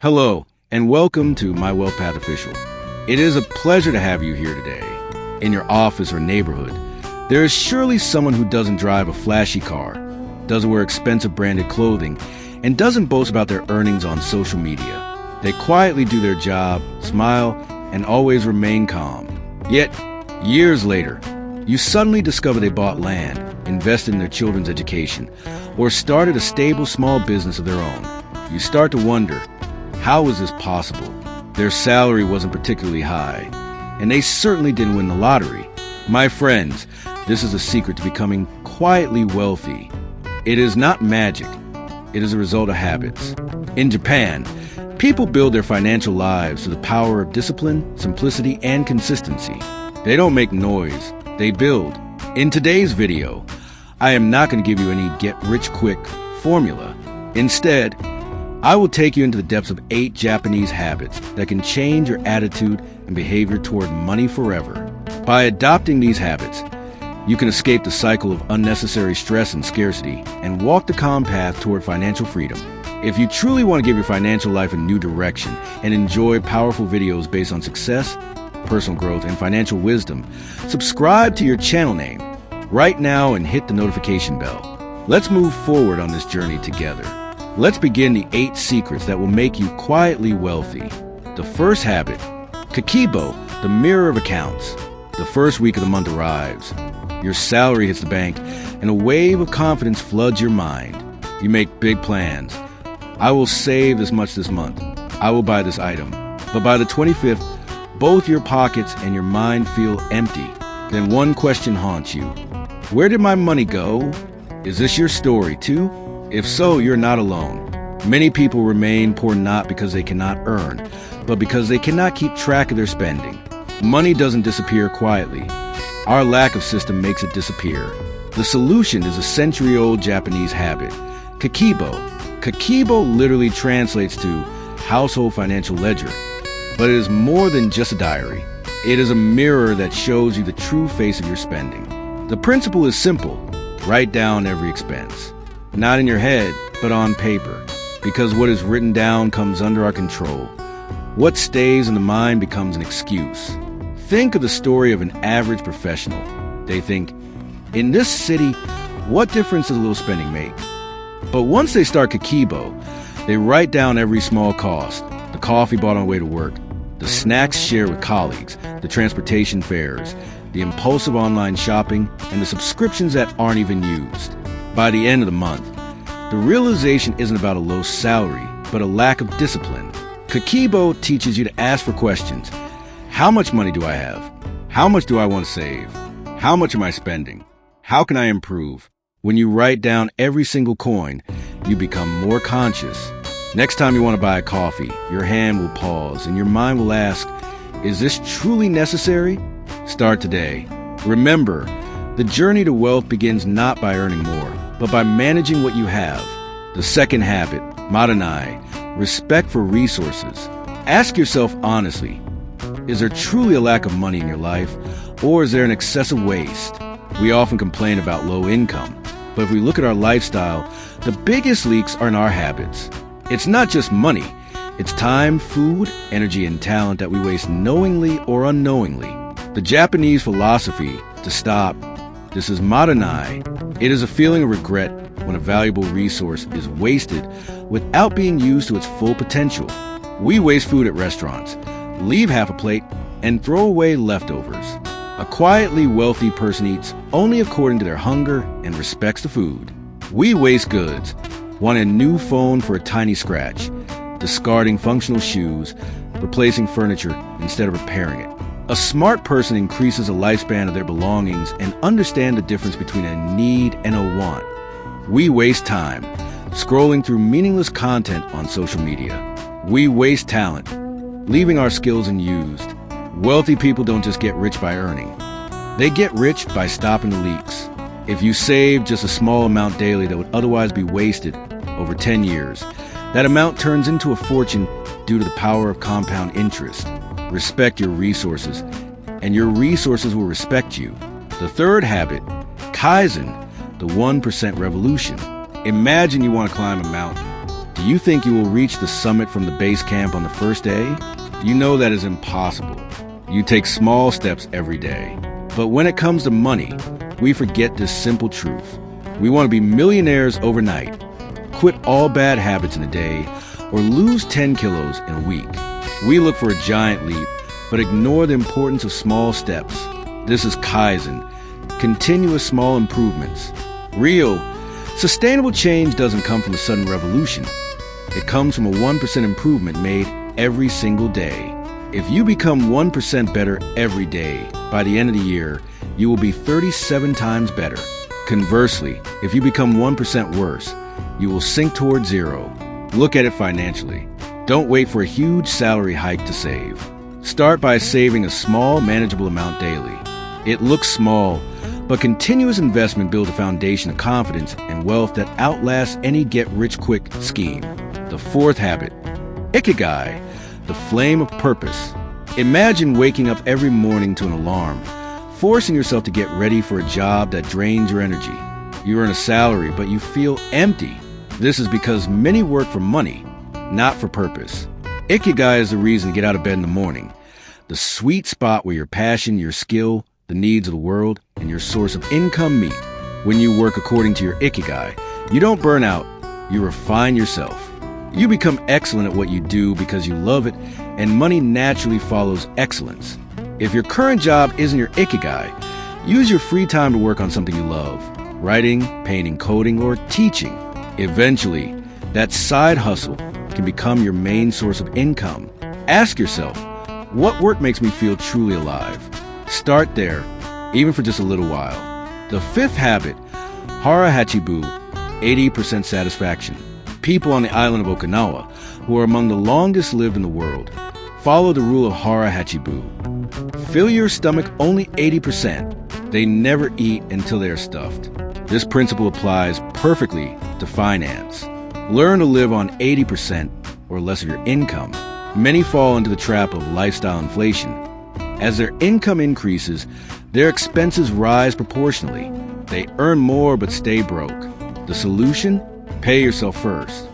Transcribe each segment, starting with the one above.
Hello, and welcome to My Wealth Path Official. It is a pleasure to have you here today. In your office or neighborhood, there is surely someone who doesn't drive a flashy car, doesn't wear expensive branded clothing, and doesn't boast about their earnings on social media. They quietly do their job, smile, and always remain calm. Yet, years later, you suddenly discover they bought land, invested in their children's education, or started a stable small business of their own. You start to wonder, how is this possible? Their salary wasn't particularly high, and they certainly didn't win the lottery. My friends, this is a secret to becoming quietly wealthy. It is not magic. It is a result of habits. In Japan, people build their financial lives through the power of discipline, simplicity, and consistency. They don't make noise. They build. In today's video, I am not going to give you any get-rich-quick formula. Instead, I will take you into the depths of 8 Japanese habits that can change your attitude and behavior toward money forever. By adopting these habits, you can escape the cycle of unnecessary stress and scarcity and walk the calm path toward financial freedom. If you truly want to give your financial life a new direction and enjoy powerful videos based on success, personal growth, and financial wisdom, subscribe to your channel name right now and hit the notification bell. Let's move forward on this journey together. Let's begin the 8 secrets that will make you quietly wealthy. The first habit, Kakeibo, the mirror of accounts. The first week of the month arrives. Your salary hits the bank, and a wave of confidence floods your mind. You make big plans. I will save this much this month. I will buy this item. But by the 25th, both your pockets and your mind feel empty. Then one question haunts you. Where did my money go? Is this your story too? If so, you're not alone. Many people remain poor not because they cannot earn, but because they cannot keep track of their spending. Money doesn't disappear quietly. Our lack of system makes it disappear. The solution is a century-old Japanese habit, Kakeibo. Kakeibo literally translates to household financial ledger, but it is more than just a diary. It is a mirror that shows you the true face of your spending. The principle is simple. Write down every expense. Not in your head, but on paper, because what is written down comes under our control. What stays in the mind becomes an excuse. Think of the story of an average professional. They think, in this city, what difference does a little spending make? But once they start Kakeibo, they write down every small cost, the coffee bought on the way to work, the snacks shared with colleagues, the transportation fares, the impulsive online shopping, and the subscriptions that aren't even used. By the end of the month, the realization isn't about a low salary, but a lack of discipline. Kakeibo teaches you to ask for questions. How much money do I have? How much do I want to save? How much am I spending? How can I improve? When you write down every single coin, you become more conscious. Next time you want to buy a coffee, your hand will pause and your mind will ask, is this truly necessary? Start today. Remember, the journey to wealth begins not by earning more, but by managing what you have. The second habit, Mottainai, respect for resources. Ask yourself honestly, is there truly a lack of money in your life, or is there an excessive waste? We often complain about low income, but if we look at our lifestyle, the biggest leaks are in our habits. It's not just money, it's time, food, energy, and talent that we waste knowingly or unknowingly. The Japanese philosophy, to stop, this is Mottainai. It is a feeling of regret when a valuable resource is wasted without being used to its full potential. We waste food at restaurants, leave half a plate, and throw away leftovers. A quietly wealthy person eats only according to their hunger and respects the food. We waste goods, wanting a new phone for a tiny scratch, discarding functional shoes, replacing furniture instead of repairing it. A smart person increases the lifespan of their belongings and understands the difference between a need and a want. We waste time, scrolling through meaningless content on social media. We waste talent, leaving our skills unused. Wealthy people don't just get rich by earning. They get rich by stopping the leaks. If you save just a small amount daily that would otherwise be wasted over 10 years, that amount turns into a fortune due to the power of compound interest. Respect your resources, and your resources will respect you. The third habit, Kaizen, the 1% revolution. Imagine you want to climb a mountain. Do you think you will reach the summit from the base camp on the first day? You know that is impossible. You take small steps every day. But when it comes to money, we forget this simple truth. We want to be millionaires overnight, quit all bad habits in a day, or lose 10 kilos in a week. We look for a giant leap, but ignore the importance of small steps. This is Kaizen, continuous small improvements. Real, sustainable change doesn't come from a sudden revolution. It comes from a 1% improvement made every single day. If you become 1% better every day, by the end of the year, you will be 37 times better. Conversely, if you become 1% worse, you will sink toward zero. Look at it financially. Don't wait for a huge salary hike to save. Start by saving a small, manageable amount daily. It looks small, but continuous investment builds a foundation of confidence and wealth that outlasts any get-rich-quick scheme. The fourth habit, Ikigai, the flame of purpose. Imagine waking up every morning to an alarm, forcing yourself to get ready for a job that drains your energy. You earn a salary, but you feel empty. This is because many work for money, not for purpose. Ikigai is the reason to get out of bed in the morning, the sweet spot where your passion, your skill, the needs of the world, and your source of income meet. When you work according to your Ikigai, you don't burn out, you refine yourself. You become excellent at what you do because you love it, and money naturally follows excellence. If your current job isn't your Ikigai, use your free time to work on something you love, writing, painting, coding, or teaching. Eventually, that side hustle can become your main source of income. Ask yourself, what work makes me feel truly alive? Start there, even for just a little while. The fifth habit, Hara Hachi Bu, 80% satisfaction. People on the island of Okinawa, who are among the longest lived in the world, follow the rule of Hara Hachi Bu. Fill your stomach only 80%. They never eat until they are stuffed. This principle applies perfectly to finance. Learn to live on 80% or less of your income. Many fall into the trap of lifestyle inflation. As their income increases, their expenses rise proportionally. They earn more but stay broke. The solution? Pay yourself first.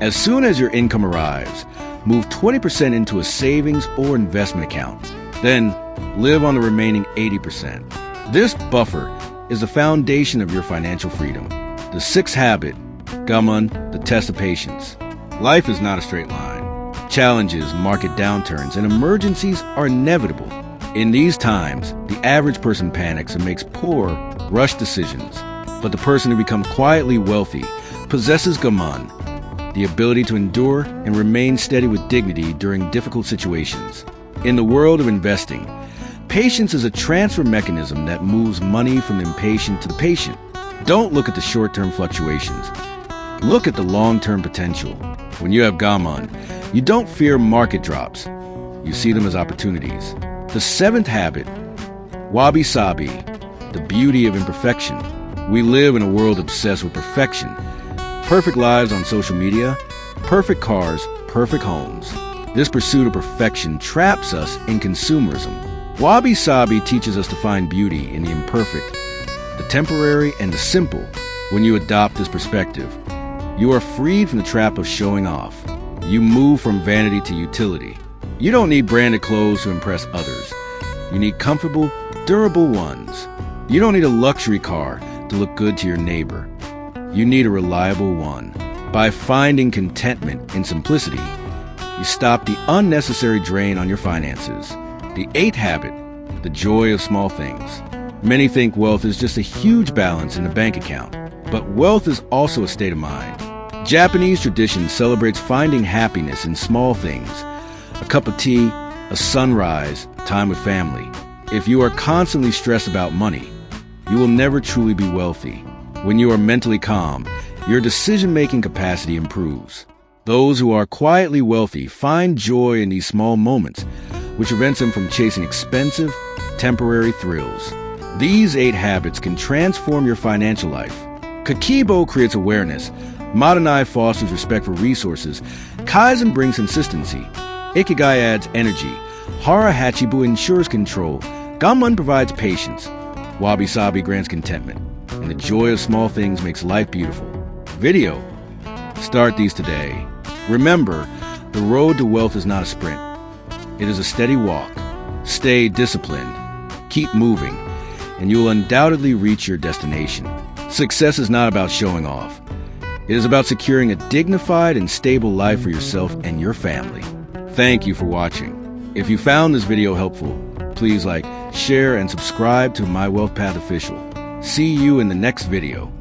As soon as your income arrives, move 20% into a savings or investment account. Then, live on the remaining 80%. This buffer is the foundation of your financial freedom. The sixth habit, Gaman, the test of patience. Life is not a straight line. Challenges, market downturns, and emergencies are inevitable. In these times, the average person panics and makes poor, rushed decisions. But the person who becomes quietly wealthy possesses Gaman, the ability to endure and remain steady with dignity during difficult situations. In the world of investing, patience is a transfer mechanism that moves money from the impatient to the patient. Don't look at the short-term fluctuations. Look at the long-term potential. When you have Gaman, you don't fear market drops. You see them as opportunities. The seventh habit, wabi-sabi, the beauty of imperfection. We live in a world obsessed with perfection. Perfect lives on social media, perfect cars, perfect homes. This pursuit of perfection traps us in consumerism. Wabi-sabi teaches us to find beauty in the imperfect, the temporary, and the simple. When you adopt this perspective, you are freed from the trap of showing off. You move from vanity to utility. You don't need branded clothes to impress others. You need comfortable, durable ones. You don't need a luxury car to look good to your neighbor. You need a reliable one. By finding contentment in simplicity, you stop the unnecessary drain on your finances. The eighth habit, the joy of small things. Many think wealth is just a huge balance in a bank account, but wealth is also a state of mind. Japanese tradition celebrates finding happiness in small things. A cup of tea, a sunrise, time with family. If you are constantly stressed about money, you will never truly be wealthy. When you are mentally calm, your decision-making capacity improves. Those who are quietly wealthy find joy in these small moments, which prevents them from chasing expensive, temporary thrills. These 8 habits can transform your financial life. Kakeibo creates awareness. Mottainai fosters respect for resources. Kaizen brings consistency. Ikigai adds energy. Hara Hachi Bu ensures control. Gaman provides patience. Wabi-sabi grants contentment. And the joy of small things makes life beautiful. Video. Start these today. Remember, the road to wealth is not a sprint. It is a steady walk. Stay disciplined. Keep moving, and you will undoubtedly reach your destination. Success is not about showing off. It is about securing a dignified and stable life for yourself and your family. Thank you for watching. If you found this video helpful, please like, share, and subscribe to My Wealth Path Official. See you in the next video.